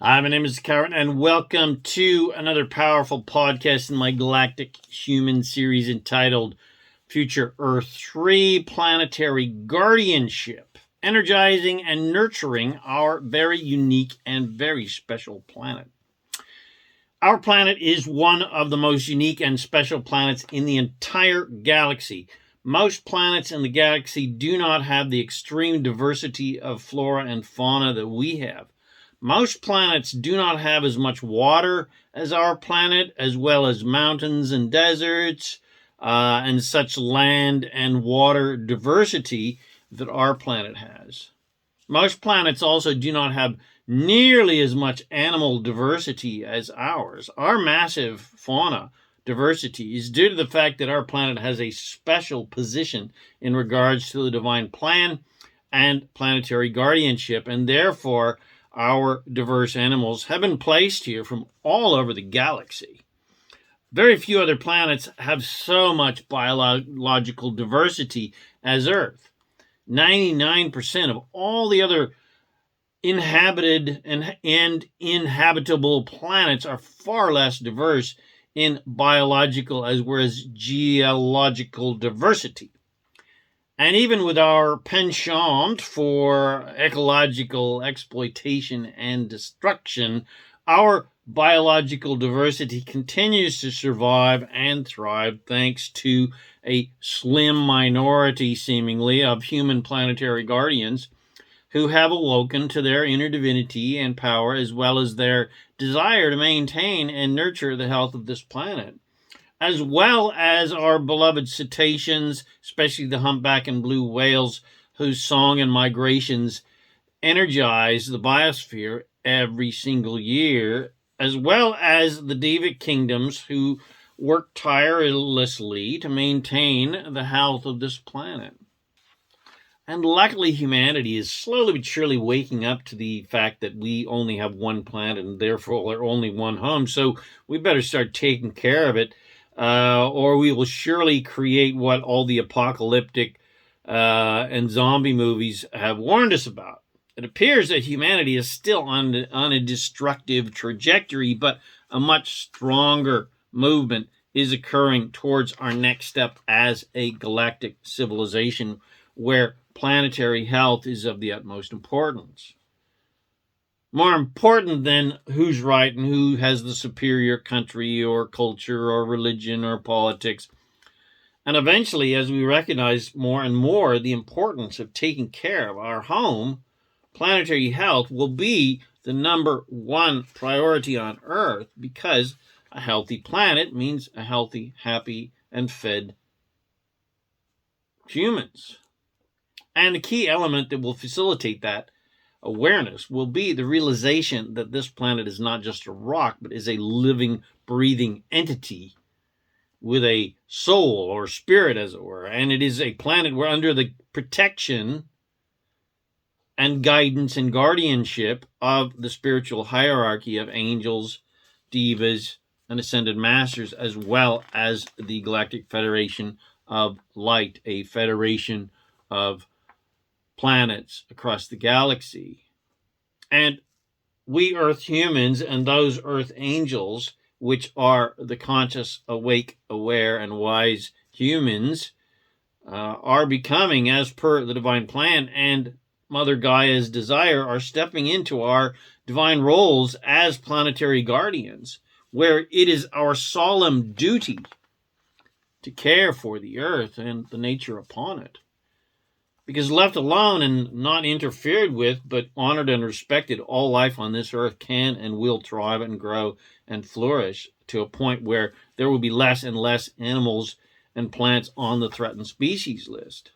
Hi, my name is ZaKaiRan, and welcome to another powerful podcast in my Galactic Human series entitled Future Earth 3 Planetary Guardianship, Energizing and Nurturing Our Very Unique and Very Special Planet. Our planet is one of the most unique and special planets in the entire galaxy. Most planets in the galaxy do not have the extreme diversity of flora and fauna that we have. Most planets do not have as much water as our planet, as well as mountains and deserts, and such land and water diversity that our planet has. Most planets also do not have nearly as much animal diversity as ours. Our massive fauna diversity is due to the fact that our planet has a special position in regards to the divine plan and planetary guardianship, and therefore our diverse animals have been placed here from all over the galaxy. Very few other planets have so much biological diversity as Earth. 99% of all the other inhabited and inhabitable planets are far less diverse in biological as well as geological diversity. And even with our penchant for ecological exploitation and destruction, our biological diversity continues to survive and thrive thanks to a slim minority, seemingly, of human planetary guardians who have awoken to their inner divinity and power, as well as their desire to maintain and nurture the health of this planet, as well as our beloved cetaceans, especially the humpback and blue whales, whose song and migrations energize the biosphere every single year, as well as the Devic kingdoms who work tirelessly to maintain the health of this planet. And luckily, humanity is slowly but surely waking up to the fact that we only have one planet and therefore are only one home, so we better start taking care of it. Or we will surely create what all the apocalyptic and zombie movies have warned us about. It appears that humanity is still on a destructive trajectory, but a much stronger movement is occurring towards our next step as a galactic civilization where planetary health is of the utmost importance. More important than who's right and who has the superior country or culture or religion or politics. And eventually, as we recognize more and more the importance of taking care of our home, planetary health will be the number one priority on Earth, because a healthy planet means a healthy, happy, and fed humans. And the key element that will facilitate that awareness will be the realization that this planet is not just a rock, but is a living, breathing entity with a soul or spirit, as it were. And it is a planet where, under the protection and guidance and guardianship of the spiritual hierarchy of angels, divas, and ascended masters, as well as the Galactic Federation of Light, a federation of planets across the galaxy. And we Earth humans and those Earth angels, which are the conscious, awake, aware, and wise humans, are becoming, as per the divine plan and Mother Gaia's desire, are stepping into our divine roles as planetary guardians, where it is our solemn duty to care for the Earth and the nature upon it. Because left alone and not interfered with, but honored and respected, all life on this earth can and will thrive and grow and flourish to a point where there will be less and less animals and plants on the threatened species list.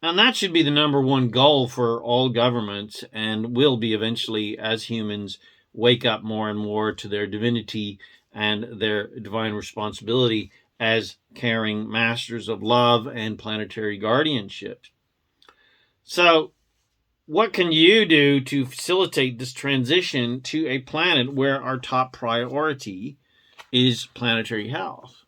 And that should be the number one goal for all governments, and will be eventually, as humans wake up more and more to their divinity and their divine responsibility as caring masters of love and planetary guardianship. So, what can you do to facilitate this transition to a planet where our top priority is planetary health?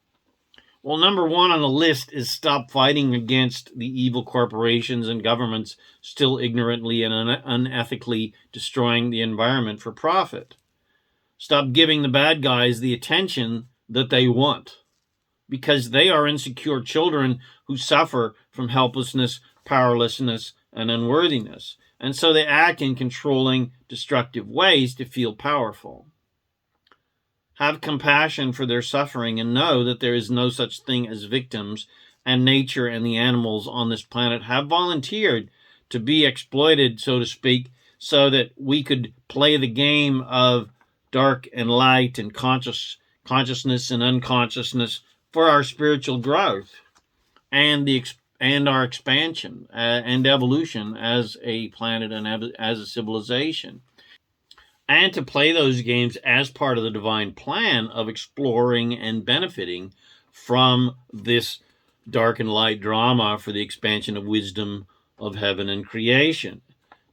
Well, number one on the list is stop fighting against the evil corporations and governments still ignorantly and unethically destroying the environment for profit. Stop giving the bad guys the attention that they want, because they are insecure children who suffer from helplessness, powerlessness, and unworthiness. And so they act in controlling, destructive ways to feel powerful. Have compassion for their suffering and know that there is no such thing as victims, and nature and the animals on this planet have volunteered to be exploited, so to speak, so that we could play the game of dark and light and consciousness and unconsciousness for our spiritual growth and our expansion and evolution as a planet and as a civilization. And to play those games as part of the divine plan of exploring and benefiting from this dark and light drama for the expansion of wisdom of heaven and creation.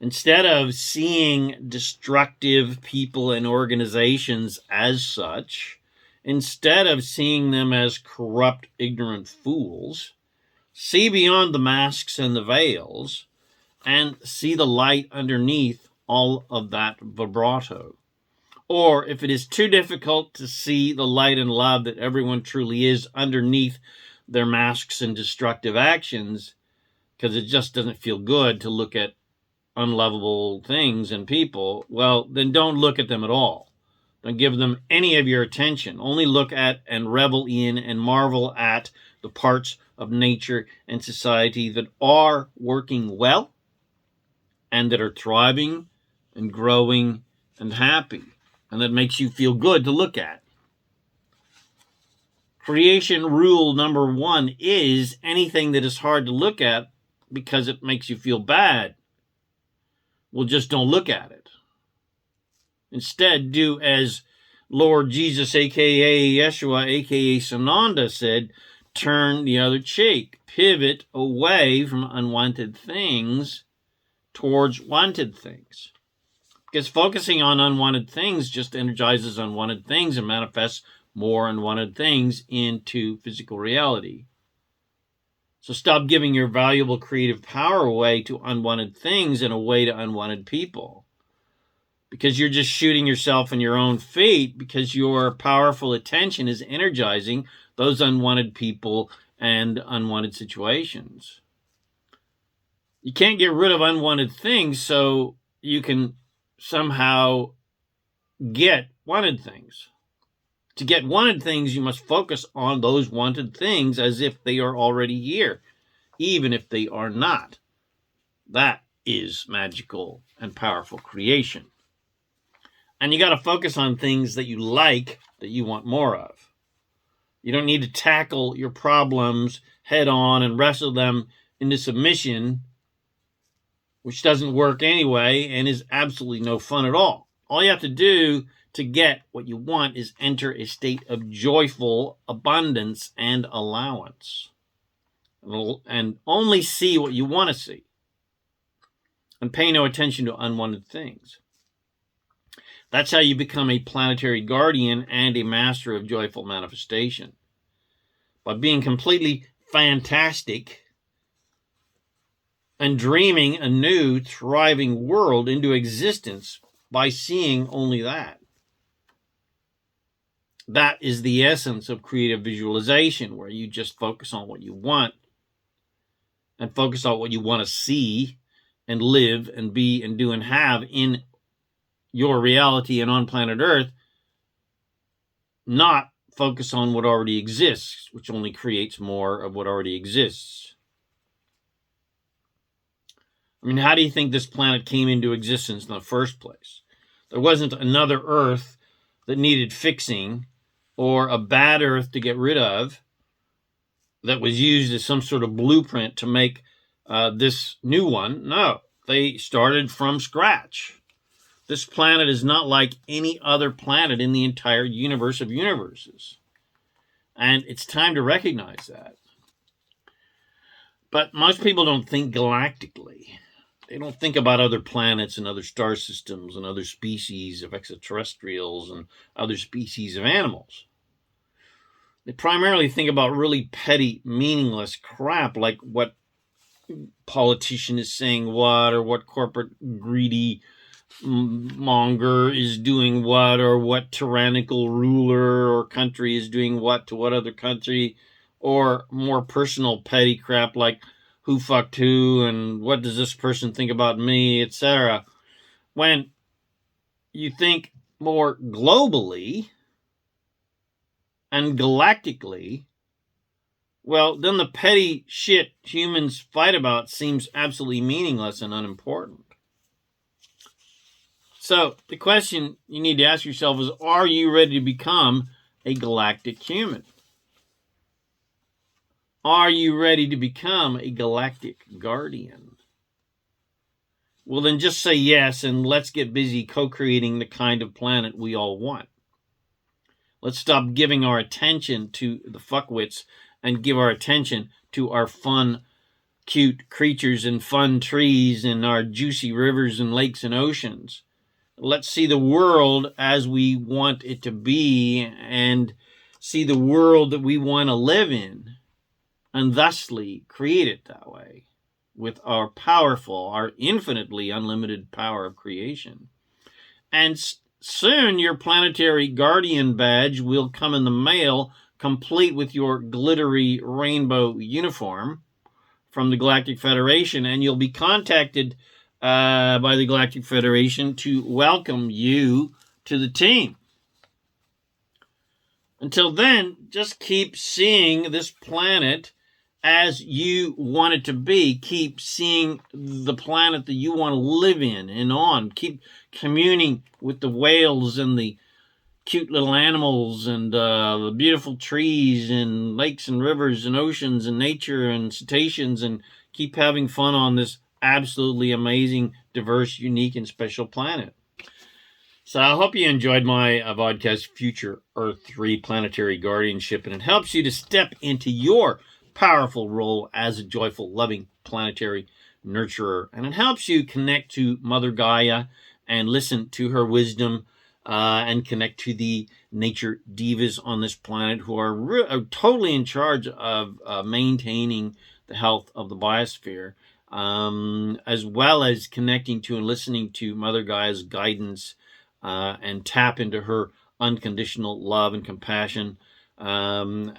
Instead of seeing destructive people and organizations as such, instead of seeing them as corrupt, ignorant fools, see beyond the masks and the veils and see the light underneath all of that vibrato. Or if it is too difficult to see the light and love that everyone truly is underneath their masks and destructive actions, because it just doesn't feel good to look at unlovable things and people, well, then don't look at them at all. Don't give them any of your attention. Only look at and revel in and marvel at the parts of nature and society that are working well and that are thriving and growing and happy, and that makes you feel good to look at. Creation rule number one is anything that is hard to look at because it makes you feel bad, well, just don't look at it. Instead, do as Lord Jesus, a.k.a. Yeshua, a.k.a. Sananda, said, turn the other cheek. Pivot away from unwanted things towards wanted things. Because focusing on unwanted things just energizes unwanted things and manifests more unwanted things into physical reality. So stop giving your valuable creative power away to unwanted things and away to unwanted people. Because you're just shooting yourself in your own feet, because your powerful attention is energizing those unwanted people and unwanted situations. You can't get rid of unwanted things, so you can somehow get wanted things. To get wanted things, you must focus on those wanted things as if they are already here, even if they are not. That is magical and powerful creation. And you got to focus on things that you like, that you want more of. You don't need to tackle your problems head on and wrestle them into submission, which doesn't work anyway and is absolutely no fun at all. All you have to do to get what you want is enter a state of joyful abundance and allowance. And only see what you want to see. And pay no attention to unwanted things. That's how you become a planetary guardian and a master of joyful manifestation. By being completely fantastic and dreaming a new, thriving world into existence by seeing only that. That is the essence of creative visualization, where you just focus on what you want and focus on what you want to see and live and be and do and have in your reality and on planet Earth, not focus on what already exists, which only creates more of what already exists. I mean, how do you think this planet came into existence in the first place? There wasn't another Earth that needed fixing or a bad Earth to get rid of that was used as some sort of blueprint to make this new one. No, they started from scratch. This planet is not like any other planet in the entire universe of universes. And it's time to recognize that. But most people don't think galactically. They don't think about other planets and other star systems and other species of extraterrestrials and other species of animals. They primarily think about really petty, meaningless crap, like what politician is saying what, or what corporate greedy monger is doing what, or what tyrannical ruler or country is doing what to what other country, or more personal petty crap like who fucked who and what does this person think about me, etc. When you think more globally and galactically, well, then the petty shit humans fight about seems absolutely meaningless and unimportant. So the question you need to ask yourself is, are you ready to become a galactic human? Are you ready to become a galactic guardian? Well, then just say yes, and let's get busy co-creating the kind of planet we all want. Let's stop giving our attention to the fuckwits and give our attention to our fun, cute creatures and fun trees and our juicy rivers and lakes and oceans. Let's see the world as we want it to be and see the world that we want to live in, and thusly create it that way with our powerful, our infinitely unlimited power of creation. And soon your planetary guardian badge will come in the mail, complete with your glittery rainbow uniform from the Galactic Federation, and you'll be contacted by the Galactic Federation to welcome you to the team. Until then, just keep seeing this planet as you want it to be. Keep seeing the planet that you want to live in and on. Keep communing with the whales and the cute little animals and the beautiful trees and lakes and rivers and oceans and nature and cetaceans, and keep having fun on this absolutely amazing, diverse, unique, and special planet. So I hope you enjoyed my podcast, Future Earth 3 Planetary Guardianship, and it helps you to step into your powerful role as a joyful, loving planetary nurturer. And it helps you connect to Mother Gaia and listen to her wisdom and connect to the nature divas on this planet who are totally in charge of maintaining the health of the biosphere, as well as connecting to and listening to Mother Gaia's guidance and tap into her unconditional love and compassion, and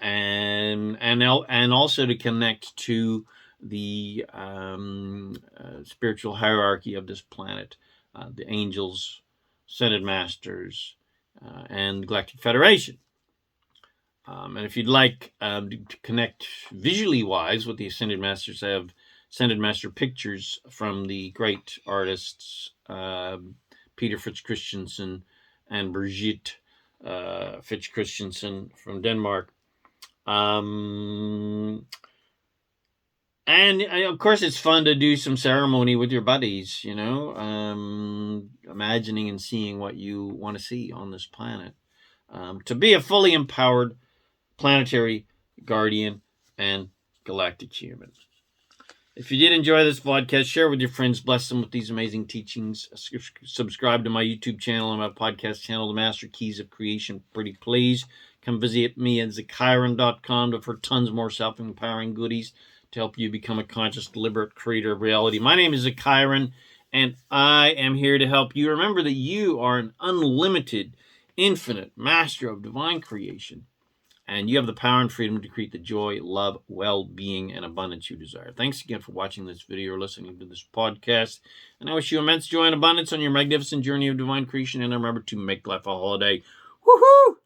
also to connect to the spiritual hierarchy of this planet, the angels, Ascended Masters, and the Galactic Federation. And if you'd like to connect visually wise with the Ascended Masters, I have Ascended Master pictures from the great artists Peter Fitz Christensen and Brigitte Fitz Christensen from Denmark. And of course, it's fun to do some ceremony with your buddies, you know, imagining and seeing what you want to see on this planet. To be a fully empowered planetary guardian and galactic human. If you did enjoy this podcast, share with your friends, bless them with these amazing teachings. Subscribe to my YouTube channel and my podcast channel, The Master Keys of Creation. Pretty please come visit me at ZaKaiRan.com for tons more self-empowering goodies to help you become a conscious, deliberate creator of reality. My name is ZaKaiRan, and I am here to help you. Remember that you are an unlimited, infinite master of divine creation, and you have the power and freedom to create the joy, love, well-being, and abundance you desire. Thanks again for watching this video or listening to this podcast, and I wish you immense joy and abundance on your magnificent journey of divine creation, and remember to make life a holiday. Woohoo!